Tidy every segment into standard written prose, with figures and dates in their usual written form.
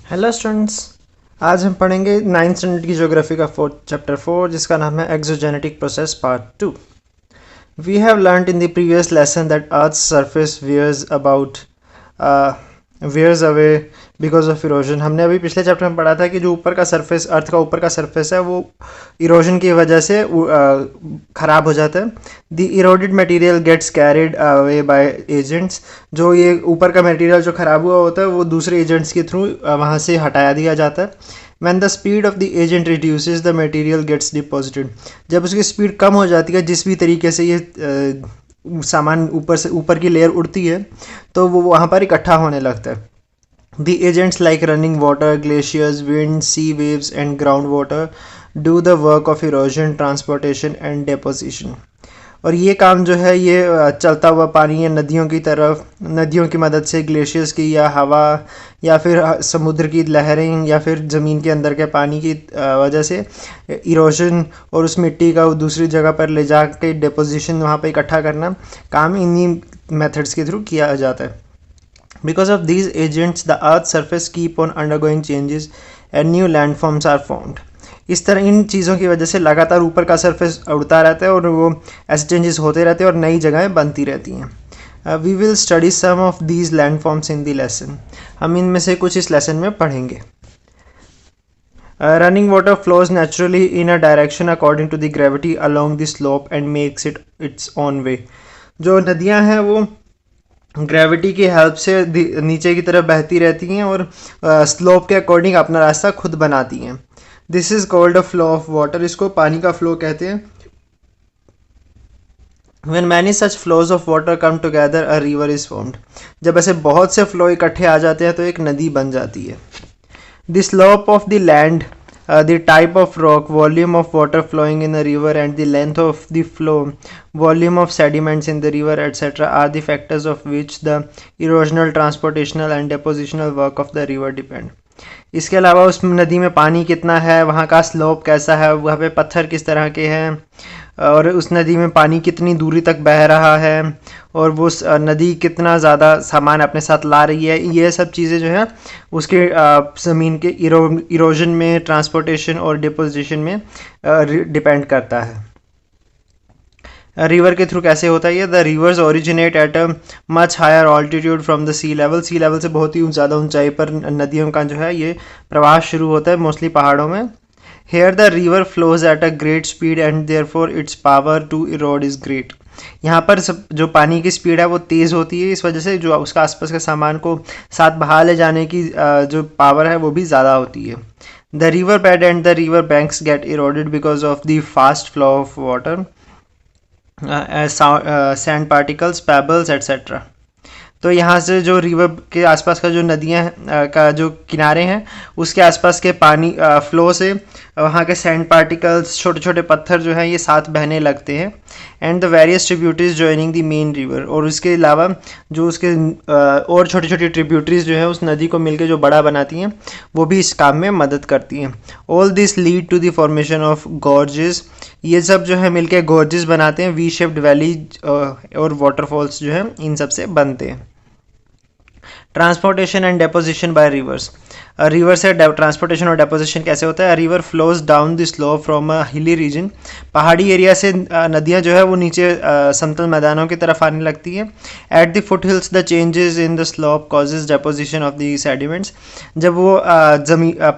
Hello students. आज हम पढ़ेंगे 9th स्टैंडर्ड की ज्योग्राफी का चैप्टर 4 जिसका नाम है exogenetic process part 2। We have learned in the previous lesson that earth's surface wears away because of erosion. हमने अभी पिछले चैप्टर में पढ़ा था कि जो ऊपर का सरफेस, अर्थ का ऊपर का सरफेस है, वो इरोजन की वजह से ख़राब हो जाता है। The eroded material gets carried away by agents. जो ये ऊपर का मटेरियल जो ख़राब हुआ होता है वो दूसरे एजेंट्स के थ्रू वहाँ से हटाया दिया जाता है। When the speed of the agent reduces, the material gets deposited. जब उसकी स्पीड कम हो जाती है, जिस भी तरीके से ये सामान ऊपर की लेयर उड़ती है, तो वो वहाँ पर इकट्ठा होने लगता है। The agents like running water, glaciers, wind, sea waves and groundwater do the work of erosion, transportation and deposition. और ये काम जो है ये चलता हुआ पानी या नदियों की तरफ, नदियों की मदद से, ग्लेशियर्स की या हवा या फिर समुद्र की लहरें या फिर ज़मीन के अंदर के पानी की वजह से इरोजन और उस मिट्टी का दूसरी जगह पर ले जा के डिपोजिशन वहाँ पे इकट्ठा करना काम इन्हीं मेथड्स के थ्रू किया जाता है। Because of these agents, the Earth's surface keep on undergoing changes and new landforms are formed. इस तरह इन चीज़ों की वजह से लगातार ऊपर का सरफेस उड़ता रहता है और वो ऐसे चेंजेस होते रहते हैं और नई जगहें बनती रहती हैं। We will study some of these landforms in the lesson. हम इनमें से कुछ इस लेसन में पढ़ेंगे। Running water flows naturally in a direction according to the gravity along the slope and makes it its own way. जो नदियाँ हैं वो ग्रेविटी की हेल्प से नीचे की तरफ बहती रहती हैं और स्लोप के अकॉर्डिंग अपना रास्ता खुद बनाती हैं। This is called a flow of water. इसको पानी का फ्लो कहते हैं। When many such flows of water come together, a river is formed. जब ऐसे बहुत से फ्लो इकट्ठे आ जाते हैं तो एक नदी बन जाती है। The slope of the land, the type of rock, volume of water flowing in a river and the length of the flow, volume of sediments in the river, etc. are the factors of which the erosional, transportational and depositional work of the river depend. इसके अलावा उस नदी में पानी कितना है, वहाँ का स्लोप कैसा है, वहाँ पे पत्थर किस तरह के हैं और उस नदी में पानी कितनी दूरी तक बह रहा है और वो नदी कितना ज़्यादा सामान अपने साथ ला रही है, ये सब चीज़ें जो है उसके ज़मीन के इरोजन में, ट्रांसपोर्टेशन और डिपोजिशन में डिपेंड करता है। रिवर के थ्रू कैसे होता है ये? The rivers originate at a much higher altitude from the sea level. Sea level से बहुत ही ज़्यादा ऊंचाई पर नदियों का जो है ये प्रवाह शुरू होता है, मोस्टली पहाड़ों में। Here the river flows at a great speed and therefore its power to erode is great. यहाँ पर जो पानी की स्पीड है वो तेज़ होती है, इस वजह से जो उसका आसपास के सामान को साथ बहा ले जाने की जो पावर है वो भी ज़्यादा होती है। The river bed and the river banks get eroded because of the fast flow of water, sand particles, pebbles etcetera. तो यहाँ से जो रिवर के आसपास का जो नदियाँ का जो किनारे हैं उसके आसपास के पानी फ्लो से वहाँ के सैंड पार्टिकल्स, छोटे छोटे पत्थर जो हैं ये साथ बहने लगते हैं। And the various tributaries joining the main river. और उसके अलावा जो उसके और छोटी छोटी ट्रिब्यूटरीज जो हैं उस नदी को मिलकर जो बड़ा बनाती हैं वो भी इस काम में मदद करती हैं। All this lead to the formation of gorges. ये सब जो है मिलके गॉर्जेस बनाते हैं। वी शेप्ड वैलीज और वाटरफॉल्स जो हैं इन सब से बनते हैं। Transportation and deposition by rivers. River से ट्रांसपोर्टेशन और डेपोजिशन कैसे होता है? River flows down the slope from a hilly region. पहाड़ी एरिया से नदियाँ जो है वो नीचे समतल मैदानों की तरफ आने लगती है। At the foot hills the changes in the slope causes deposition of the sediments. जब वो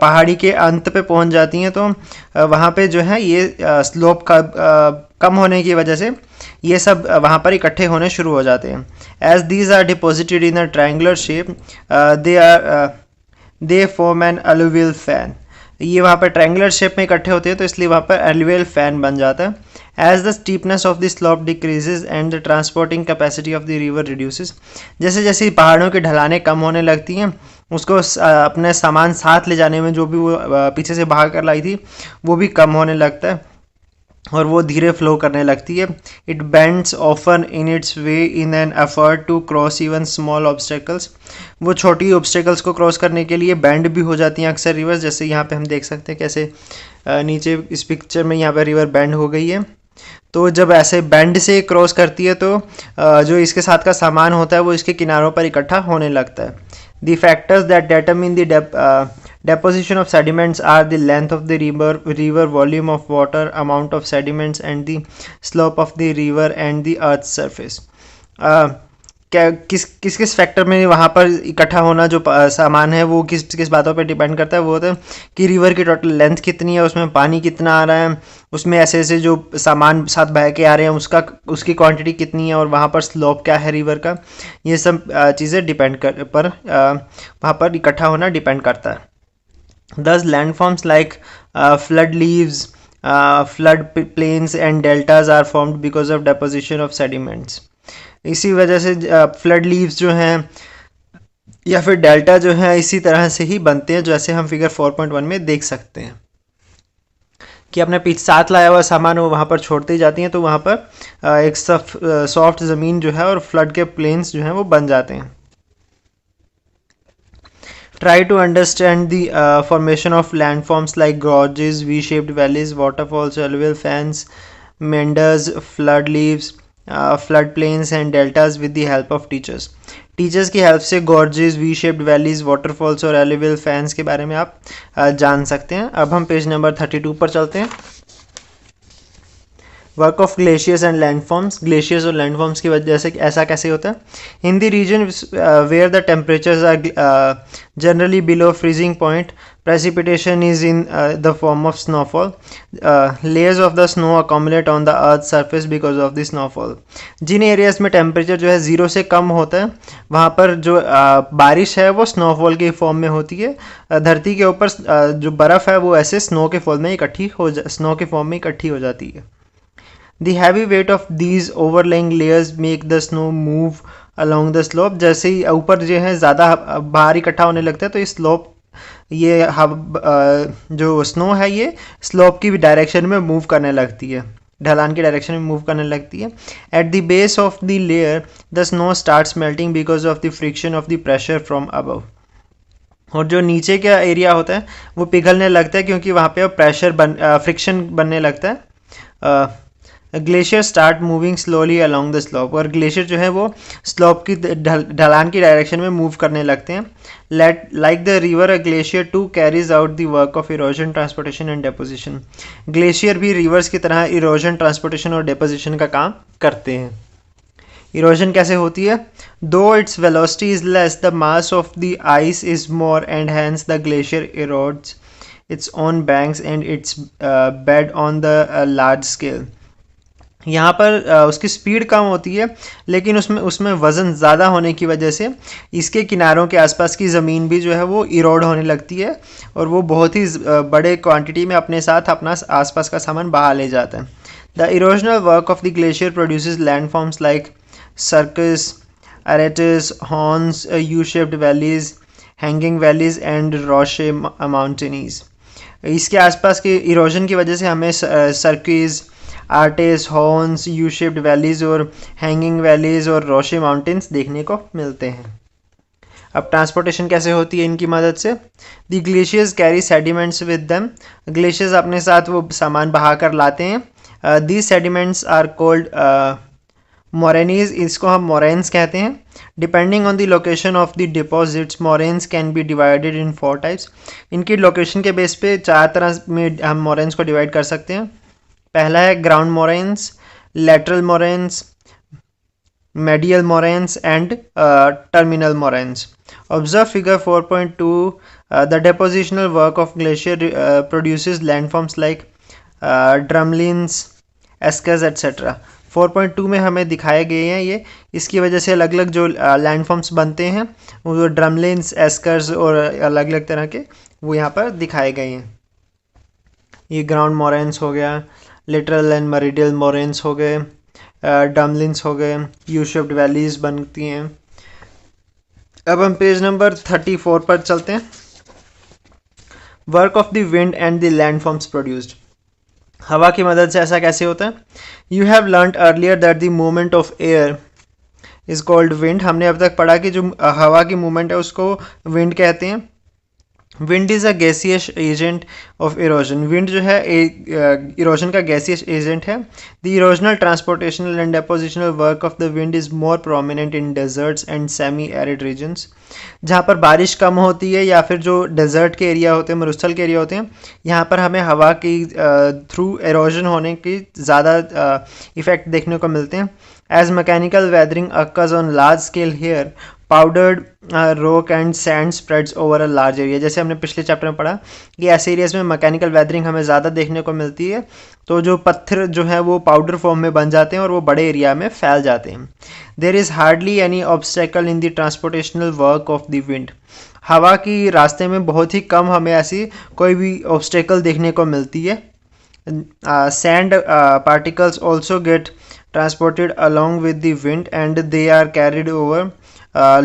पहाड़ी के अंत पे पहुंच जाती हैं तो वहाँ पे जो है ये स्लोप का कम होने की वजह से ये सब वहाँ पर इकट्ठे होने शुरू हो जाते हैं। As these are deposited in a triangular shape they form an alluvial fan. ये वहाँ पर ट्रायंगुलर शेप में इकट्ठे होते हैं तो इसलिए वहाँ पर अलुवियल फैन बन जाता है। As the steepness of the slope decreases and the transporting capacity of the river reduces. जैसे जैसे पहाड़ों की ढलानें कम होने लगती हैं उसको अपने सामान साथ ले जाने में जो भी वो पीछे से भाग कर लाई थी वो भी कम होने लगता है और वो धीरे फ्लो करने लगती है। It bends often in its way in an effort to cross even small obstacles. वो छोटी ऑब्स्टेकल्स को क्रॉस करने के लिए बेंड भी हो जाती हैं अक्सर रिवर्स। जैसे यहाँ पे हम देख सकते हैं कैसे नीचे इस पिक्चर में यहाँ पे रिवर बेंड हो गई है। तो जब ऐसे बेंड से क्रॉस करती है तो जो इसके साथ का सामान होता है वो इसके किनारों पर इकट्ठा होने लगता है। The factors that determine the deposition of sediments are the length of the river, volume of water, amount of sediments, and the slope of the river and the earth's surface. क्या किस किस किस फैक्टर में वहाँ पर इकट्ठा होना जो सामान है वो किस किस बातों पर डिपेंड करता है। वो होता है कि रिवर की टोटल लेंथ कितनी है, उसमें पानी कितना आ रहा है, उसमें ऐसे ऐसे जो सामान साथ बह के आ रहे हैं उसकी क्वांटिटी कितनी है, और वहाँ पर स्लोप क्या है रिवर का। ये सब चीज़ें वहाँ पर इकट्ठा होना डिपेंड करता है। These landforms like flood levees, flood plains and deltas are formed because of deposition of sediments. इसी वजह से फ्लड लीव्स जो हैं या फिर डेल्टा जो है इसी तरह से ही बनते हैं, जैसे हम फिगर 4.1 में देख सकते हैं कि अपने पीछे साथ लाया हुआ सामान वो वहाँ पर छोड़ते ही जाती हैं, तो वहाँ पर एक सॉफ्ट ज़मीन जो है और फ्लड के प्लेन्स जो हैं वो बन जाते हैं। Try to understand the formation of landforms like gorges, V-shaped valleys, waterfalls, alluvial fans, meanders, flood leaves, floodplains and deltas with the help of teachers. Teachers की हेल्प से gorges, we shaped valleys, waterfalls और alluvial fans के बारे में आप जान सकते हैं। अब हम पेज नंबर 32 पर चलते हैं। Work of glaciers and landforms. Glaciers और लैंडफॉर्म्स की वजह से ऐसा कैसे होता है? In the region where the temperatures are generally below freezing point, precipitation is in the form of snowfall. Layers of the snow accumulate on the earth's surface because of the snowfall. जिन areas में temperature जो है zero से कम होता है वहाँ पर जो बारिश है वो स्नोफॉल के फॉर्म में होती है। धरती के ऊपर जो बर्फ़ है वो ऐसे स्नो के फॉर्म में इकट्ठी हो जाती है। The heavy weight of these overlaying layers make the snow move along the slope. जैसे ही ऊपर जो है ज़्यादा बाहर इकट्ठा होने लगता है तो इस स्लोप जो स्नो है ये स्लोप की डायरेक्शन में मूव करने लगती है, ढलान की डायरेक्शन में मूव करने लगती है। At the base of the layer the snow starts melting because of the friction of the pressure from above. और जो नीचे का एरिया होता है वो पिघलने लगता है क्योंकि वहाँ पे फ्रिक्शन बनने लगता है। Glacier start moving slowly along the slope. और ग्लेशियर जो है वो स्लोप की ढलान की डायरेक्शन में मूव करने लगते हैं। Like the river, a glacier too carries out the work of erosion, transportation and deposition. Glacier भी रिवर्स की तरह इरोजन, ट्रांसपोर्टेशन और डेपोजिशन का काम करते हैं। इरोजन कैसे होती है? Though its velocity is less, the mass of the ice is more and hence the glacier erodes its own banks and its bed on the large scale. यहाँ पर उसकी स्पीड कम होती है लेकिन उसमें वज़न ज़्यादा होने की वजह से इसके किनारों के आसपास की ज़मीन भी जो है वो इरोड होने लगती है और वो बहुत ही बड़े क्वांटिटी में अपने साथ अपना आसपास का सामान बहा ले जाता है। The erosional work of the glacier produces landforms like cirques, aretes, horns, U shaped valleys, hanging valleys and roche moutonnees. इसके आसपास के इरोजन की वजह से हमें cirques, aretes, horns, U shaped valleys और हैंगिंग वैलीज और रोशे माउंटेन्स देखने को मिलते हैं। अब ट्रांसपोर्टेशन कैसे होती है इनकी मदद से? The glaciers carry sediments with them. Glaciers अपने साथ वो सामान बहा कर लाते हैं। These sediments are called moraines. इसको हम मोरेन्स कहते हैं। Depending on the location of the deposits moraines can be divided in 4 types. इनकी लोकेशन के बेस पे 4 तरह में हम मोरेन्स को डिवाइड कर सकते हैं। पहला है ground moraines, lateral moraines, medial moraines and terminal moraines. Observe figure 4.2। The depositional work of glacier produces landforms like drumlins, eskers etcetera. 4.2 में हमें दिखाए गए हैं ये। इसकी वजह से अलग अलग जो लैंडफॉर्म्स बनते हैं वो ड्रमलिन्स, एस्कर्स और अलग अलग तरह के वो यहाँ पर दिखाए गए हैं। ये ग्राउंड मोरेन्स हो गया, लिटरल एंड मेरिडियल मोरेन्स हो गए, डमलिन्स हो गए, यू शेप्ड वैलीज बनती हैं। अब हम पेज नंबर 34 पर चलते हैं। Work of the wind and the landforms produced. हवा की मदद से ऐसा कैसे होता है? You have learned earlier that the movement of air is called wind. हमने अब तक पढ़ा कि जो हवा की मूवमेंट है उसको विंड कहते हैं। Wind is a gaseous agent of erosion. Wind जो है इरोजन का गैसियस एजेंट है। The erosional transportational and depositional work of the wind is more prominent in deserts and semi arid regions. जहाँ पर बारिश कम होती है या फिर जो डेजर्ट के एरिया होते हैं, मरुस्थल के एरिया होते हैं, यहाँ पर हमें हवा की थ्रू इरोजन होने की ज़्यादा इफ़ेक्ट देखने को मिलते हैं। As mechanical weathering occurs on large scale here powdered rock and sand spreads over a large area. जैसे हमने पिछले चैप्टर में पढ़ा कि ऐसे एरियाज में मैकेनिकल वेदरिंग हमें ज़्यादा देखने को मिलती है, तो जो पत्थर जो है वो पाउडर फॉर्म में बन जाते हैं और वो बड़े एरिया में फैल जाते हैं। There is hardly any obstacle in the transportational work of the wind. हवा की रास्ते में बहुत ही कम हमें ऐसी कोई भी ऑब्स्टेकल देखने को मिलती है। Sand particles also get transported along with the wind and they are carried over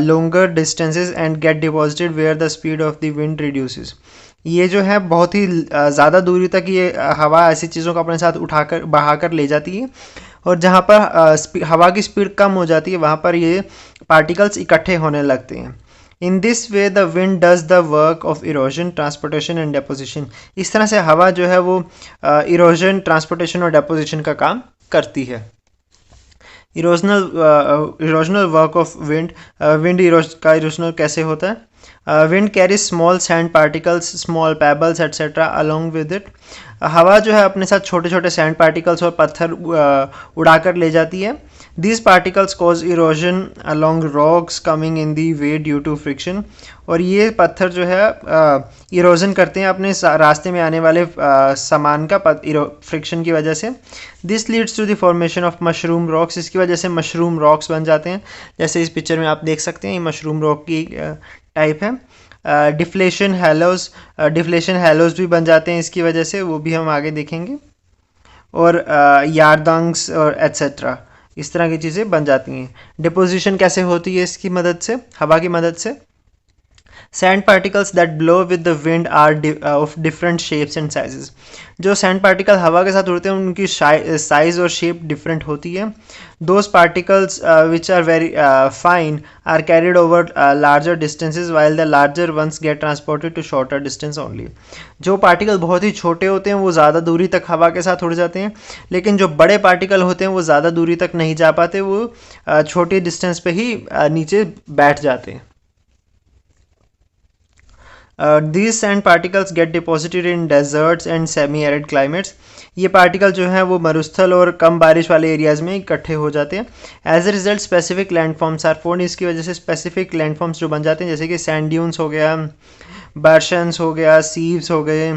longer distances and get deposited where the speed of the wind reduces. ये जो है बहुत ही ज़्यादा दूरी तक ये हवा ऐसी चीज़ों को अपने साथ उठाकर बहाकर ले जाती है, और जहाँ पर हवा की स्पीड कम हो जाती है वहाँ पर ये पार्टिकल्स इकट्ठे होने लगते हैं। In this way the wind does the work of erosion transportation and deposition. इस तरह से हवा जो है वो इरोजन, ट्रांसपोर्टेशन और डेपोजिशन का काम करती है। Erosional work of wind. Wind का इरोजनल कैसे होता है? Wind carry small sand particles, small pebbles etcetera along with it. हवा जो है अपने साथ छोटे छोटे सैंड पार्टिकल्स और पत्थर उड़ाकर ले जाती है। These particles cause erosion along rocks coming in the way due to friction। और ये पत्थर जो है इरोजन करते हैं अपने रास्ते में आने वाले सामान का फ्रिक्शन की वजह से। This leads to the formation of mushroom rocks. इसकी वजह से मशरूम रॉक्स बन जाते हैं, जैसे इस पिक्चर में आप देख सकते हैं, ये मशरूम रॉक की टाइप है। डिफ्लेशन हैलोज भी बन जाते हैं इसकी वजह से, वो भी हम आगे देखेंगे। और यारदंग्स और एट्सेट्रा, इस तरह की चीज़ें बन जाती हैं। डिपोजिशन कैसे होती है इसकी मदद से, हवा की मदद से? Sand particles that blow with the wind are of different shapes and sizes. जो सैंड पार्टिकल हवा के साथ उड़ते हैं उनकी साइज और शेप डिफरेंट होती है। Those particles which are very fine are carried over larger distances while the larger ones get transported to shorter distance only. जो पार्टिकल बहुत ही छोटे होते हैं वो ज़्यादा दूरी तक हवा के साथ उड़ जाते हैं, लेकिन जो बड़े पार्टिकल होते हैं वो ज़्यादा दूरी तक नहीं जा पाते, वो छोटी डिस्टेंस पे ही नीचे बैठ जाते हैं। These sand particles get deposited in deserts and semi-arid climates। ये पार्टिकल जो हैं वो मरुस्थल और कम बारिश वाले एरियाज में इकट्ठे हो जाते हैं। As a result specific landforms are formed. इसकी वजह से स्पेसिफिक लैंडफॉर्म्स जो बन जाते हैं, जैसे कि सैंड ड्यून्स हो गया, बर्शंस हो गया, सीव्स हो गए,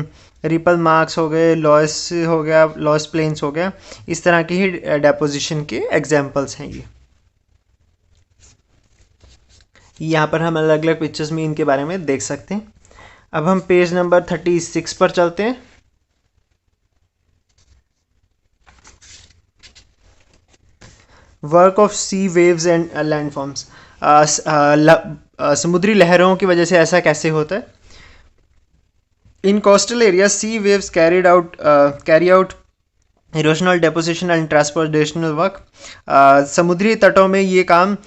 रिपल मार्क्स हो गए, लॉस हो गया, लॉस प्लेन्स हो गया, इस तरह की ही डेपोजिशन के एग्जाम्पल्स हैं ये। यहाँ पर हम अलग अलग पिक्चर्स में इनके बारे में देख सकते हैं। अब हम पेज नंबर 36 पर चलते हैं। Work of sea waves and landforms. समुद्री लहरों की वजह से ऐसा कैसे होता है? In coastal area sea waves carry out erosional deposition and transportational work. समुद्री तटों में ये काम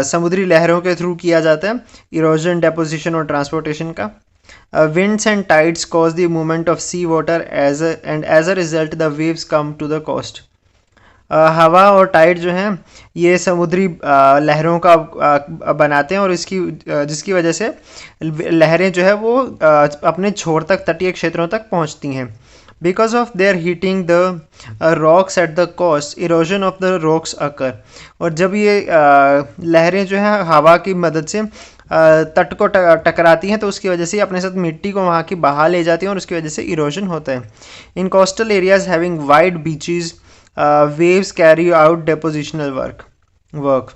समुद्री लहरों के थ्रू किया जाता है, इरोजन, डेपोजिशन और ट्रांसपोर्टेशन का। Winds and tides cause the movement of sea water and as a result the waves come to the coast। हवा और टाइड जो हैं ये समुद्री लहरों का बनाते हैं और जिसकी वजह से लहरें जो है वो अपने छोर तक, तटीय क्षेत्रों तक पहुंचती हैं। Because of their heating the rocks at the coast, erosion of the rocks occur। और जब ये लहरें जो हैं हवा की मदद से तट को टकराती हैं तो उसकी वजह से अपने साथ मिट्टी को वहाँ की बहा ले जाती हैं और उसकी वजह से इरोजन होता है। In coastal areas having wide beaches waves carry out डेपोजिशनल work.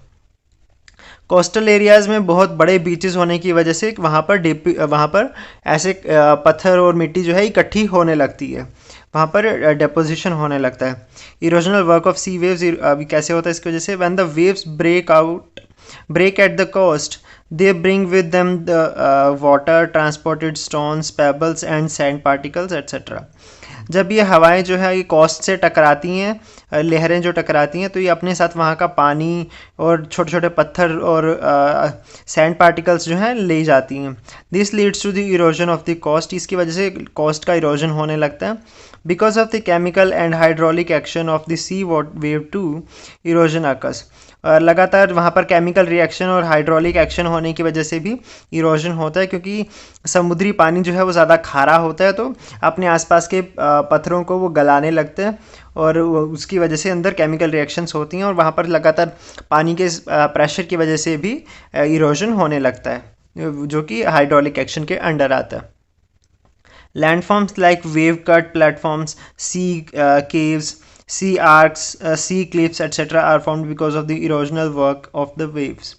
Coastal areas में बहुत बड़े बीचेस होने की वजह से वहाँ पर ऐसे पत्थर और मिट्टी जो है इकट्ठी होने लगती है, वहाँ पर डेपोजिशन होने लगता है। Erosional work of sea waves अभी कैसे होता है इसकी वजह से? When the waves break at the coast, they bring with them the water, transported stones, pebbles and sand particles etc। जब ये हवाएं जो है ये कोस्ट से टकराती हैं, लहरें जो टकराती हैं, तो ये अपने साथ वहाँ का पानी और छोटे छोटे पत्थर और सैंड पार्टिकल्स जो हैं ले जाती हैं। This leads to the erosion of the coast, इसकी वजह से कोस्ट का इरोजन होने लगता है। Because of the chemical and hydraulic action of the sea wave to erosion occurs, और लगातार वहाँ पर केमिकल रिएक्शन और हाइड्रोलिक एक्शन होने की वजह से भी इरोजन होता है, क्योंकि समुद्री पानी जो है वो ज़्यादा खारा होता है, तो अपने आसपास के पत्थरों को वो गलाने लगते हैं और उसकी वजह से अंदर केमिकल रिएक्शंस होती हैं और वहाँ पर लगातार पानी के प्रेशर की वजह से भी इरोजन होने लगता है, जो कि हाइड्रोलिक एक्शन के अंडर आता है। Landforms like wave-cut platforms, sea caves, sea arcs, sea cliffs, etc. are formed because of the erosional work of the waves.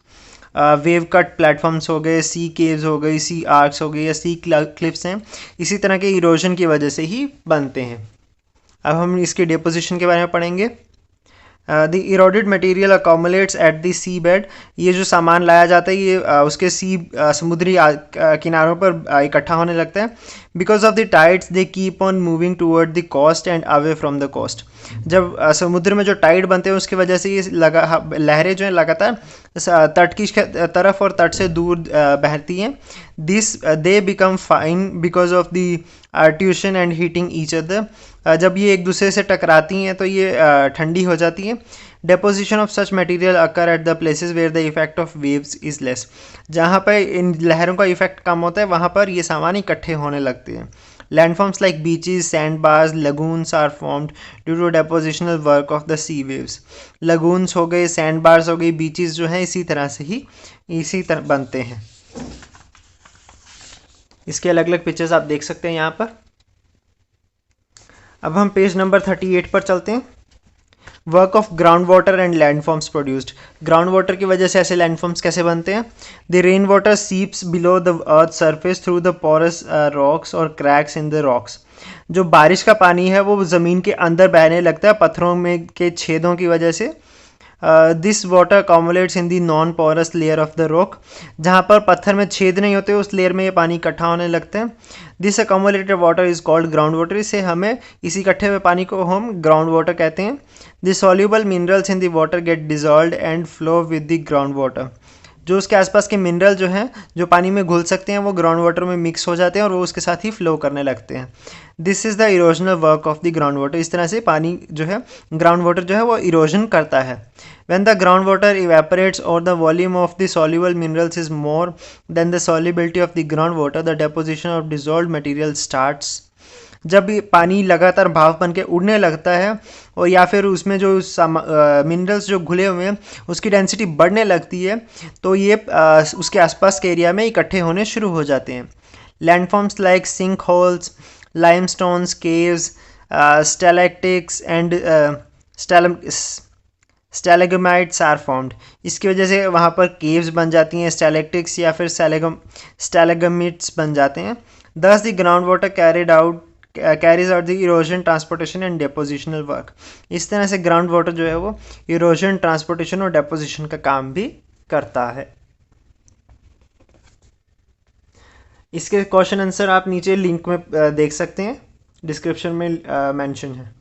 Wave cut platforms हो गए, सी केव्स हो गई, सी आर्क्स हो गए या सी क्लिफ्स हैं, इसी तरह के इरोजन की वजह से ही बनते हैं। अब हम इसके डिपोजिशन के बारे में पढ़ेंगे। The eroded material accumulates at the sea bed, ये जो सामान लाया जाता है ये उसके समुद्री किनारों पर इकट्ठा होने लगता है। Because of the tides they keep on moving toward the coast and away from the coast, जब समुद्र में जो टाइड बनते हैं उसकी वजह से ये लहरें जो हैं लगातार तट की तरफ और तट से दूर बहती हैं। This they become fine because of the tuition and heating each other, जब ये एक दूसरे से टकराती हैं तो ये ठंडी हो जाती है। Deposition of such material occur at the places where the effect of waves is less, जहाँ पर इन लहरों का इफेक्ट कम होता है वहाँ पर ये सामान इकट्ठे होने लगते हैं। Landforms like beaches, sand bars, lagoons are formed due to depositional work of the sea waves. Lagoons हो गए, सैंड बार्स हो गई, बीचेस जो हैं इसी तरह बनते हैं। इसके अलग अलग पिक्चर्स आप देख सकते हैं यहाँ पर। अब हम पेज नंबर 38 पर चलते हैं। Work of ground water and landforms produced, ground water की वजह से ऐसे लैंडफॉर्म्स कैसे बनते हैं। The rain water seeps below the earth surface through the porous rocks और क्रैक्स इन द रॉक्स, जो बारिश का पानी है वो ज़मीन के अंदर बहने लगता है पत्थरों में के छेदों की वजह से। This water accumulates in the non porous layer of the rock, जहाँ पर पत्थर में छेद नहीं होते उस लेयर में ये पानी इकट्ठा होने लगते हैं। This accumulated water is called ground water, इसे हमें इस इकट्ठे हुए पानी को हम ग्राउंड वाटर कहते हैं। The soluble minerals in the water get dissolved and flow with the ground water, जो उसके आसपास के मिनरल जो हैं जो पानी में घुल सकते हैं वो ग्राउंड वाटर में मिक्स हो जाते हैं और वो उसके साथ ही फ्लो करने लगते हैं। This is the erosional work of the ground water, इस तरह से पानी जो है ग्राउंड वाटर जो है वो इरोजन करता है। When the groundwater evaporates or the volume of the soluble minerals is more than the solubility of the groundwater, the deposition of dissolved material starts. जब पानी लगातार भाप बन के उड़ने लगता है और या फिर उसमें जो मिनरल्स जो घुले हुए हैं उसकी डेंसिटी बढ़ने लगती है, तो ये उसके आसपास के एरिया में इकट्ठे होने शुरू हो जाते हैं। Landforms like sink holes, limestones, caves, stalactites and stalagmites are formed, इसकी वजह से वहाँ पर केव्स बन जाती हैं, स्टैलेक्टिक्स या फिर स्टैलेगमिट्स बन जाते हैं। दस the ground water carries out the erosion, transportation and depositional work, इस तरह से ग्राउंड वाटर जो है वो इरोजन, ट्रांसपोर्टेशन और डेपोजिशन का काम भी करता है। इसके क्वेश्चन आंसर आप नीचे लिंक में देख सकते हैं, डिस्क्रिप्शन में मेंशन है।